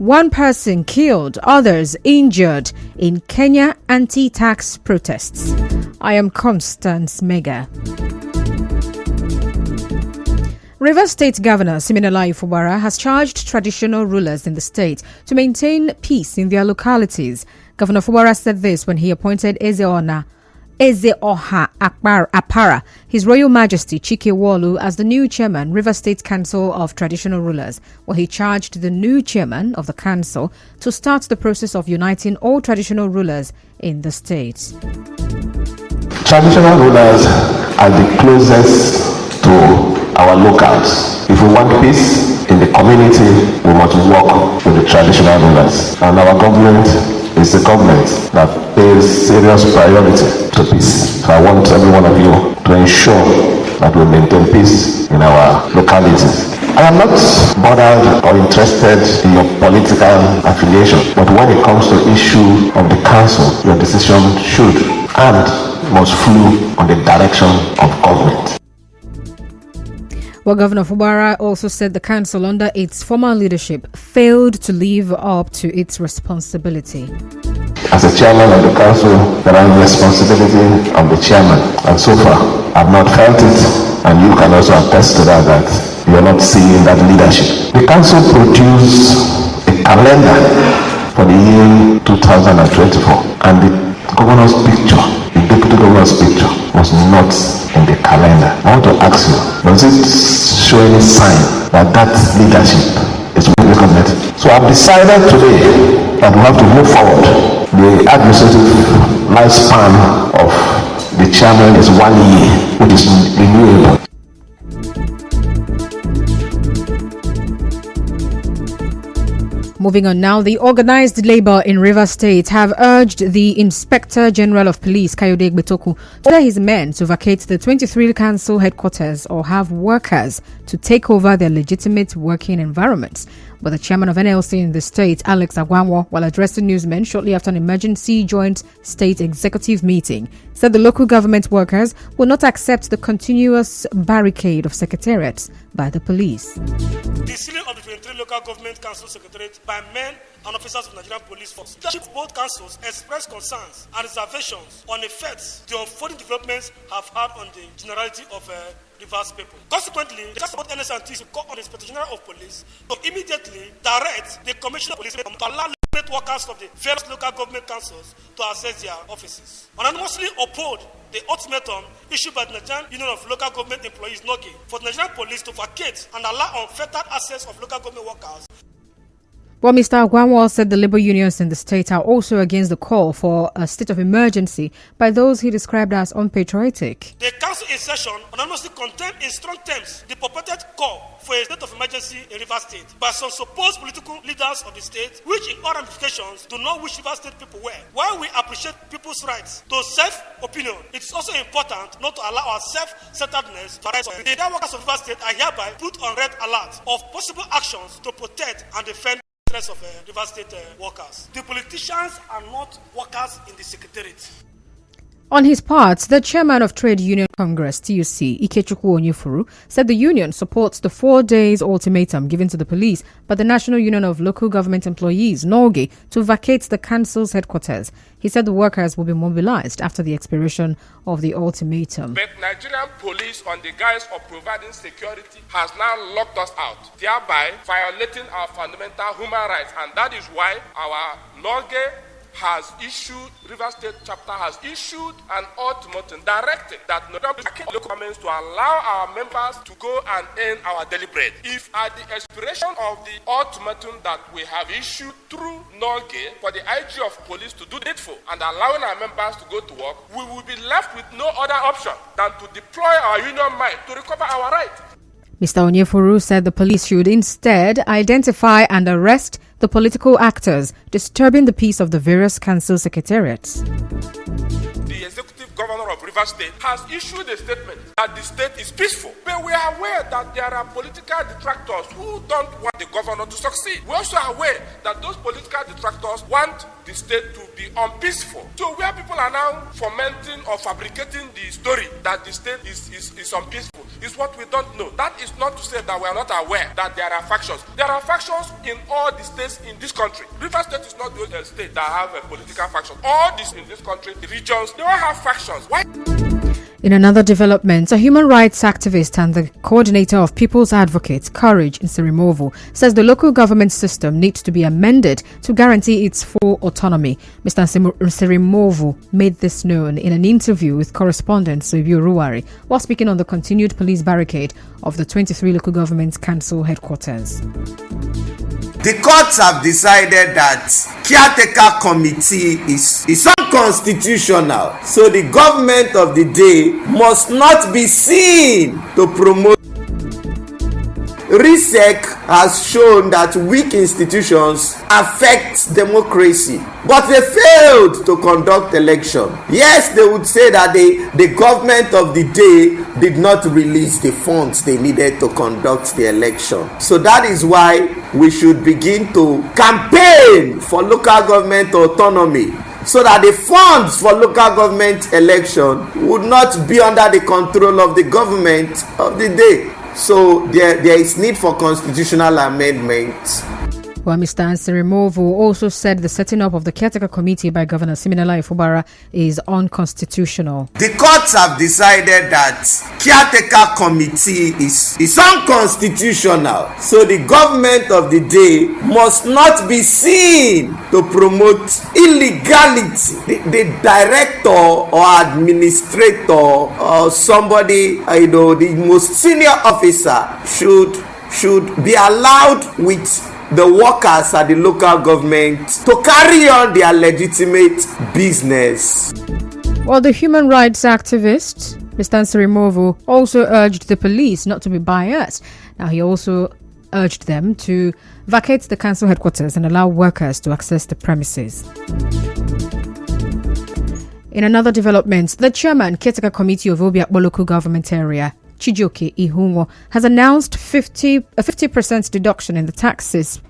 One person killed, others injured in Kenya anti-tax protests. I am Constance Mega. Rivers State Governor Siminalayi Fubara has charged traditional rulers in the state to maintain peace in their localities. Governor Fubara said this when he appointed Eze-Oha Apara, His Royal Majesty Chike Wolu, as the new chairman, Rivers State Council of Traditional Rulers, where he charged the new chairman of the council to start the process of uniting all traditional rulers in the state. Traditional rulers are the closest to our locals. If we want peace in the community, we must work with the traditional rulers. And our government is a government that pays serious priority to peace. So I want every one of you to ensure that we maintain peace in our localities. I am not bothered or interested in your political affiliation, but when it comes to the issue of the council, your decision should and must flow on the direction of government. Well, Governor Fubara also said the council under its former leadership failed to live up to its responsibility. As a chairman of the council, there are responsibility of the chairman, and so far I've not felt it, and you can also attest to that you're not seeing that leadership. The council produced a calendar for the year 2024, and the governor's picture, the deputy governor's picture, was not in the calendar. I want to ask you, does it show any sign that leadership is recommended? So I've decided today that we have to move forward. The administrative lifespan of the chairman is 1 year, which is renewable. Moving on now, the organized labor in Rivers State have urged the Inspector General of Police, Kayode Gbetoku, to order his men to vacate the 23 council headquarters or have workers to take over their legitimate working environments. But the chairman of NLC in the state, Alex Agwanwo, while addressing newsmen shortly after an emergency joint state executive meeting, said the local government workers will not accept the continuous barricade of secretariats by the police. The sealing of the 23 local government council secretariats by men and officers of Nigerian police force. Both councils expressed concerns and reservations on the effects the unfolding developments have had on the generality of Rivers people. Consequently, the council of NSNT to call on the Inspector General of Police to immediately direct the Commissioner of Police to allow workers of the various local government councils to access their offices. Unanimously uphold the ultimatum issued by the Nigerian Union of Local Government Employees (NOGE) for the Nigerian police to vacate and allow unfettered access of local government workers. Well, Mr. Agwanwo said the labor unions in the state are also against the call for a state of emergency by those he described as unpatriotic. The council in session unanimously condemned in strong terms the purported call for a state of emergency in Rivers State by some supposed political leaders of the state, which in all ramifications do not wish Rivers State people well. While we appreciate people's rights to self-opinion, it is also important not to allow our self-centeredness to arise. The entire workers of Rivers State are hereby put on red alert of possible actions to protect and defend of Rivers State workers. The politicians are not workers in the secretariat. On his part, the chairman of Trade Union Congress, TUC, Ikechukwu Onyefuru, said the union supports the 4 days ultimatum given to the police by the National Union of Local Government Employees, NOGE, to vacate the council's headquarters. He said the workers will be mobilized after the expiration of the ultimatum. But Nigerian police, on the guise of providing security, has now locked us out, thereby violating our fundamental human rights. And that is why our NOGE has issued, Rivers State chapter has issued an ultimatum directing that local governments to allow our members to go and earn our daily bread. If at the expiration of the ultimatum that we have issued through NOGE for the IG of police to do needful and allowing our members to go to work, we will be left with no other option than to deploy our union might to recover our right. Mr. Onyefuru said the police should instead identify and arrest the political actors disturbing the peace of the various council secretariats. The executive governor of of Rivers State, has issued a statement that the state is peaceful. But we are aware that there are political detractors who don't want the governor to succeed. We also are aware that those political detractors want the state to be unpeaceful. So where people are now fomenting or fabricating the story that the state is unpeaceful is what we don't know. That is not to say that we are not aware that there are factions. There are factions in all the states in this country. Rivers State is not the only state that have a political faction. All these in this country, the regions, they all have factions. Why? In another development, a human rights activist and the coordinator of People's Advocates, Courage in Sirimovo, says the local government system needs to be amended to guarantee its full autonomy. Mr. Sirimovo made this known in an interview with correspondent Soibio Ruwari while speaking on the continued police barricade of the 23 local government council headquarters. The courts have decided that caretaker committee is unconstitutional, so the government of the day must not be seen to promote. Research has shown that weak institutions affect democracy, but they failed to conduct election. Yes, they would say that the government of the day did not release the funds they needed to conduct the election. So that is why we should begin to campaign for local government autonomy, so that the funds for local government election would not be under the control of the government of the day. So there is need for constitutional amendments. Well, Mr. Ansirimovo also said the setting up of the caretaker committee by Governor Siminalayi Fubara is unconstitutional. The courts have decided that caretaker committee is unconstitutional, so the government of the day must not be seen to promote illegality. The director or administrator or somebody, the most senior officer should be allowed with the workers at the local government to carry on their legitimate business. Well, the human rights activist, Mr. Ansirimovo, also urged the police not to be biased. Now, he also urged them to vacate the council headquarters and allow workers to access the premises. In another development, the chairman, caretaker committee of Obiakpo local government area, Chijioke Ihunwo, has announced a 50% deduction in the taxes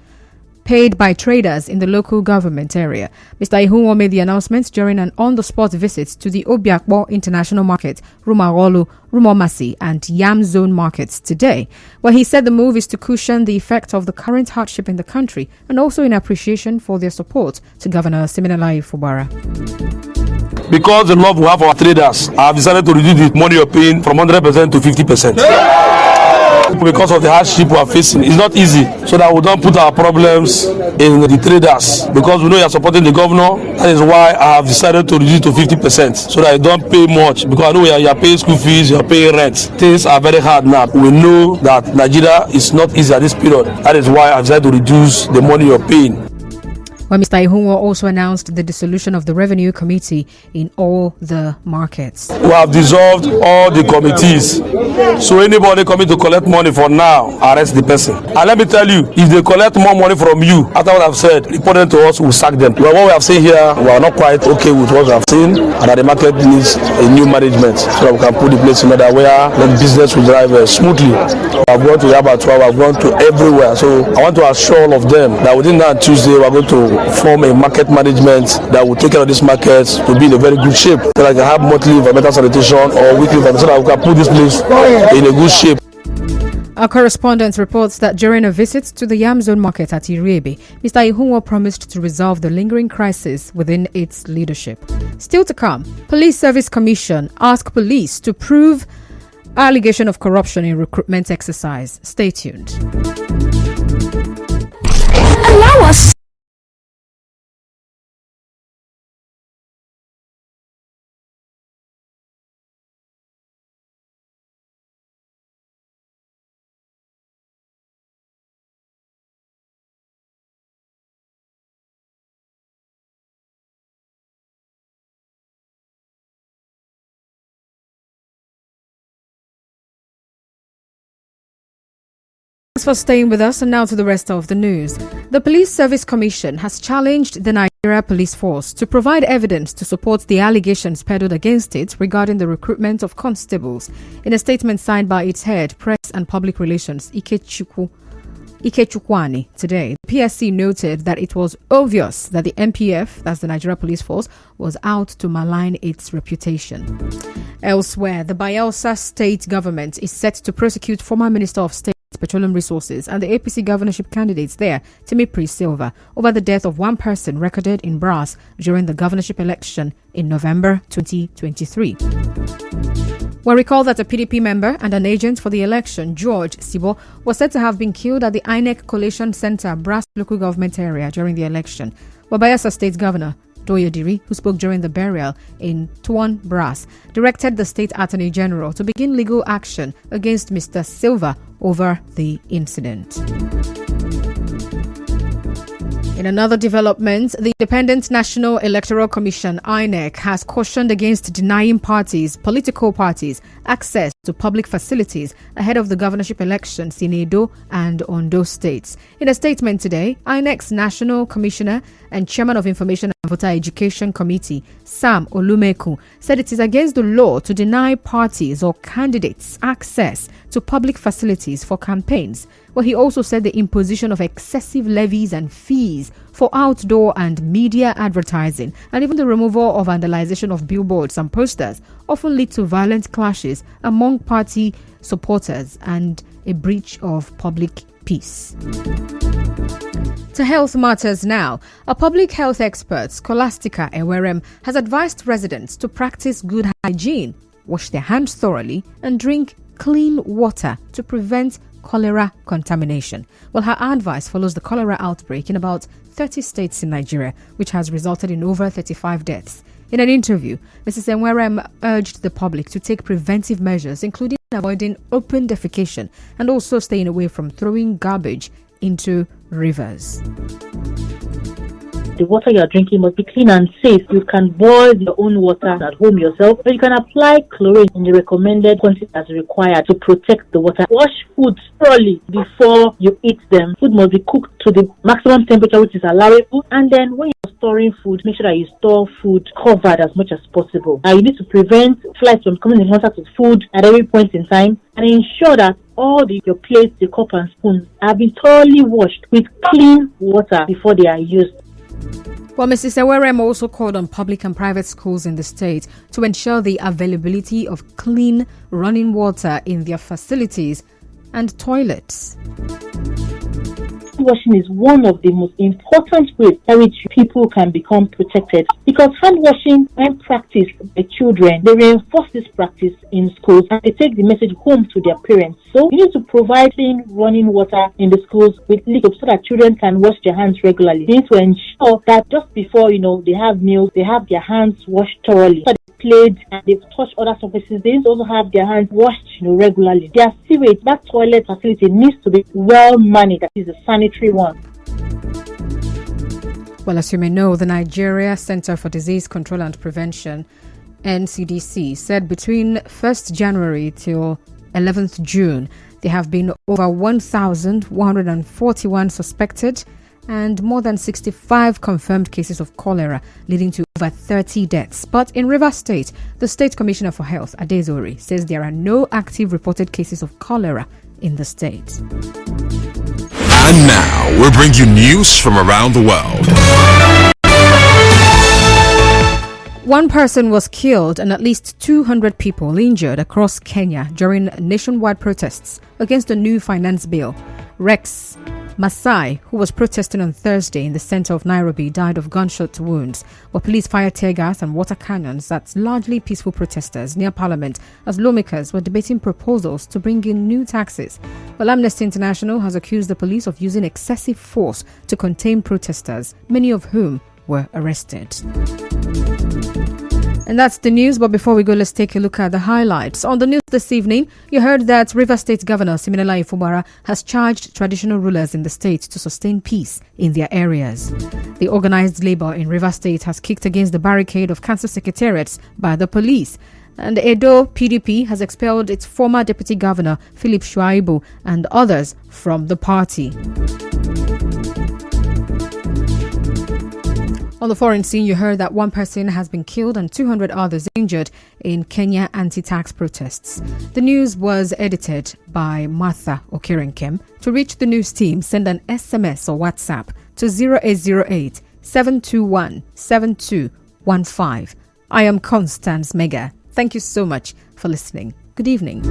paid by traders in the local government area. Mr. Ihunwo made the announcement during an on-the-spot visit to the Obiakpo International Market, Rumarolu, Rumomasi and Yam Zone markets today, where he said the move is to cushion the effect of the current hardship in the country and also in appreciation for their support to Governor Siminalayi Fubara. Because the love we have for our traders, I have decided to reduce the money you're paying from 100% to 50%. Because of the hardship we are facing, it's not easy. So that we don't put our problems in the traders. Because we know you are supporting the governor, that is why I have decided to reduce to 50%. So that you don't pay much. Because I know you are paying school fees, you are paying rent. Things are very hard now. We know that Nigeria is not easy at this period. That is why I have decided to reduce the money you're paying. Well, Mr. Ihunwo also announced the dissolution of the revenue committee in all the markets. We have dissolved all the committees. So anybody coming to collect money for now, arrest the person. And let me tell you, if they collect more money from you, after what I've said, report them to us, we'll sack them. Well, what we have seen here, we are not quite okay with what we have seen, and that the market needs a new management so that we can put the place in order where the business will drive smoothly. We have gone to Yabatwa, we have gone to everywhere. So I want to assure all of them that within that Tuesday, we are going to form a market management that will take care of this market to be in a very good shape, so that I can have monthly environmental sanitation or weekly environmental, so that we can put this place in a good shape. Our correspondent reports that during a visit to the Yam Zone market at Irebe, Mr. Ihunwo promised to resolve the lingering crisis within its leadership. Still to come, Police Service Commission ask police to prove allegation of corruption in recruitment exercise. Stay tuned. Allow us. Thanks for staying with us, and now to the rest of the news. The Police Service Commission has challenged the Nigeria Police Force to provide evidence to support the allegations peddled against it regarding the recruitment of constables. In a statement signed by its head, Press and Public Relations, Ikechukwani, today, the PSC noted that it was obvious that the NPF, that's the Nigeria Police Force, was out to malign its reputation. Elsewhere, the Bayelsa state government is set to prosecute former Minister of State Petroleum Resources and the APC governorship candidates there, Timmy Silva, over the death of one person recorded in Brass during the governorship election in November 2023. Well, recall that a PDP member and an agent for the election, George Sibo, was said to have been killed at the INEC Collation Center, Brass local government area during the election. Well, Bayelsa State Governor Doyodiri, who spoke during the burial in Tuan Brass, directed the State Attorney General to begin legal action against Mr. Silva over the incident. In another development, the Independent National Electoral Commission, INEC, has cautioned against denying political parties, access to public facilities ahead of the governorship elections in Edo and Ondo states. In a statement today, INEC's National Commissioner and Chairman of Information and Voter Education Committee, Sam Olumeku, said it is against the law to deny parties or candidates access to public facilities for campaigns. Well, he also said the imposition of excessive levies and fees for outdoor and media advertising and even the removal of vandalization of billboards and posters often lead to violent clashes among party supporters and a breach of public peace. To health matters now. A public health expert, Scholastica Ewerem, has advised residents to practice good hygiene, wash their hands thoroughly, and drink clean water to prevent cholera contamination. Well, her advice follows the cholera outbreak in about 30 states in Nigeria, which has resulted in over 35 deaths. In an interview, Mrs. Enwerem urged the public to take preventive measures, including avoiding open defecation and also staying away from throwing garbage into rivers. The water you are drinking must be clean and safe. You can boil your own water at home yourself, or you can apply chlorine in the recommended quantity as required to protect the water. Wash food thoroughly before you eat them. Food must be cooked to the maximum temperature which is allowable, and then when you're storing food, make sure that you store food covered as much as possible. You need to prevent flies from coming in contact with food at every point in time, and ensure that all your plates, the cup and spoons have been thoroughly washed with clean water before they are used. Well, Mrs. Ewerem also called on public and private schools in the state to ensure the availability of clean running water in their facilities and toilets. Washing is one of the most important ways by which people can become protected, because hand washing, when practiced by children, they reinforce this practice in schools and they take the message home to their parents. So we need to provide clean running water in the schools with liquids so that children can wash their hands regularly. We need to ensure that just before they have meals, they have their hands washed thoroughly. So they played and they've touched other surfaces, they need to also have their hands washed regularly. Their sewage, that toilet facility needs to be well managed. That is a sanitary one. Well, as you may know, the Nigeria Center for Disease Control and Prevention, NCDC, said between 1st January till 11th June, there have been over 1,141 suspected and more than 65 confirmed cases of cholera, leading to over 30 deaths. But in Rivers State, the State Commissioner for Health, Adezori, says there are no active reported cases of cholera in the state. And now, we'll bring you news from around the world. One person was killed and at least 200 people injured across Kenya during nationwide protests against a new finance bill. Rex Masai, who was protesting on Thursday in the center of Nairobi, died of gunshot wounds, while police fired tear gas and water cannons at largely peaceful protesters near Parliament as lawmakers were debating proposals to bring in new taxes. Well, Amnesty International has accused the police of using excessive force to contain protesters, many of whom were arrested. And that's the news, but before we go, let's take a look at the highlights. On the news this evening, you heard that Rivers State Governor Siminala Ifubara has charged traditional rulers in the state to sustain peace in their areas. The organized labor in Rivers State has kicked against the barricade of council secretariats by the police. And Edo PDP has expelled its former deputy governor, Philip Shuaibu, and others from the party. On the foreign scene, you heard that one person has been killed and 200 others injured in Kenya anti-tax protests. The news was edited by Martha Okirenkem. To reach the news team, send an SMS or WhatsApp to 0808 721 7215. I am Constance Mega. Thank you so much for listening. Good evening.